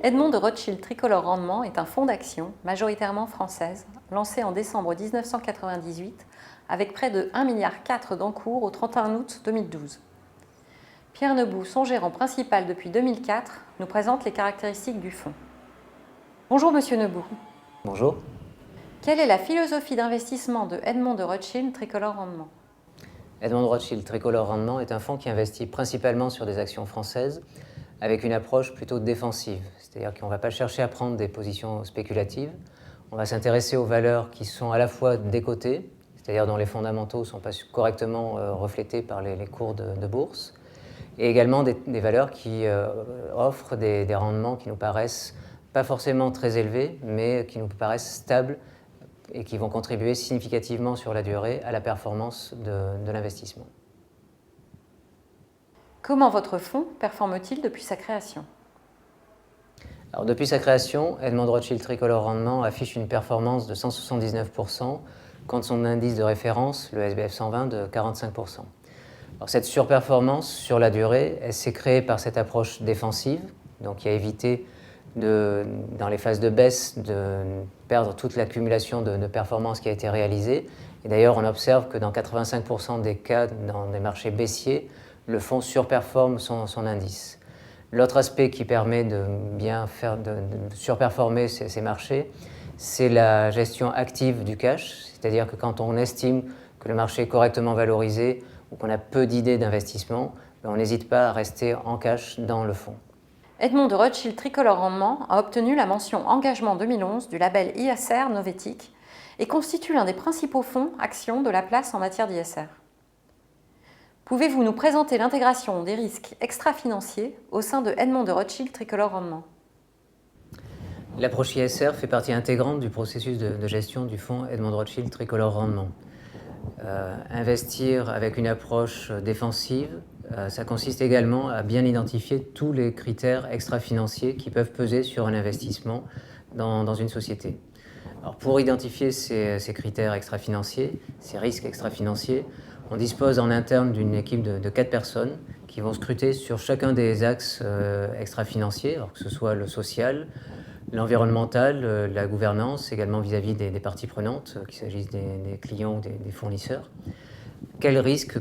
Edmond de Rothschild Tricolore Rendement est un fonds d'action, majoritairement française, lancé en décembre 1998 avec près de 1,4 milliard d'encours au 31 août 2012. Pierre Nebout, son gérant principal depuis 2004, nous présente les caractéristiques du fonds. Bonjour Monsieur Nebout. Bonjour. Quelle est la philosophie d'investissement de Edmond de Rothschild Tricolore Rendement? Edmond de Rothschild Tricolore Rendement est un fonds qui investit principalement sur des actions françaises avec une approche plutôt défensive. C'est-à-dire qu'on ne va pas chercher à prendre des positions spéculatives. On va s'intéresser aux valeurs qui sont à la fois décotées, c'est-à-dire dont les fondamentaux ne sont pas correctement reflétés par les cours de bourse, et également des valeurs qui offrent des rendements qui nous paraissent pas forcément très élevés, mais qui nous paraissent stables et qui vont contribuer significativement sur la durée à la performance de l'investissement. Comment votre fonds performe-t-il depuis sa création? Alors, depuis sa création, Edmond de Rothschild Tricolore Rendement affiche une performance de 179% contre son indice de référence, le SBF 120, de 45%. Alors, cette surperformance sur la durée, elle s'est créée par cette approche défensive, donc qui a évité dans les phases de baisse de perdre toute l'accumulation de performances qui a été réalisée. Et d'ailleurs, on observe que dans 85% des cas, dans des marchés baissiers, le fonds surperforme son indice. L'autre aspect qui permet de bien de surperformer ces marchés, c'est la gestion active du cash, c'est-à-dire que quand on estime que le marché est correctement valorisé ou qu'on a peu d'idées d'investissement, on n'hésite pas à rester en cash dans le fonds. Edmond de Rothschild Tricolore Rendement a obtenu la mention Engagement 2011 du label ISR Novetic et constitue l'un des principaux fonds actions de la place en matière d'ISR. Pouvez-vous nous présenter l'intégration des risques extra-financiers au sein de Edmond de Rothschild Tricolore Rendement? L'approche ISR fait partie intégrante du processus de gestion du fonds Edmond de Rothschild Tricolore Rendement. Investir avec une approche défensive, ça consiste également à bien identifier tous les critères extra-financiers qui peuvent peser sur un investissement dans une société. Alors pour identifier ces critères extra-financiers, ces risques extra-financiers, on dispose en interne d'une équipe de 4 personnes qui vont scruter sur chacun des axes extra-financiers, que ce soit le social, l'environnemental, la gouvernance, également vis-à-vis des parties prenantes, qu'il s'agisse des clients ou des fournisseurs. Quel risque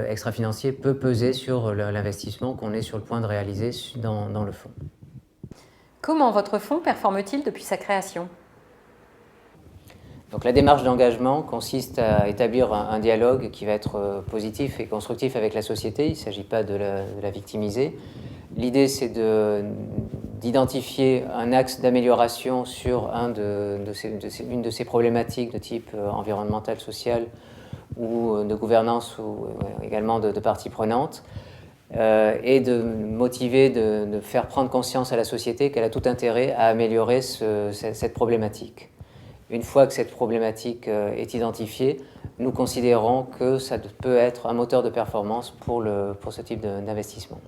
extra-financier peut peser sur l'investissement qu'on est sur le point de réaliser dans le fonds? Comment votre fonds performe-t-il depuis sa création? Donc, la démarche d'engagement consiste à établir un dialogue qui va être positif et constructif avec la société. Il ne s'agit pas de la victimiser. L'idée, c'est d'identifier un axe d'amélioration sur une de ces problématiques de type environnemental, social ou de gouvernance ou également de parties prenantes et de motiver, de faire prendre conscience à la société qu'elle a tout intérêt à améliorer cette problématique. Une fois que cette problématique est identifiée, nous considérons que ça peut être un moteur de performance pour ce type d'investissement.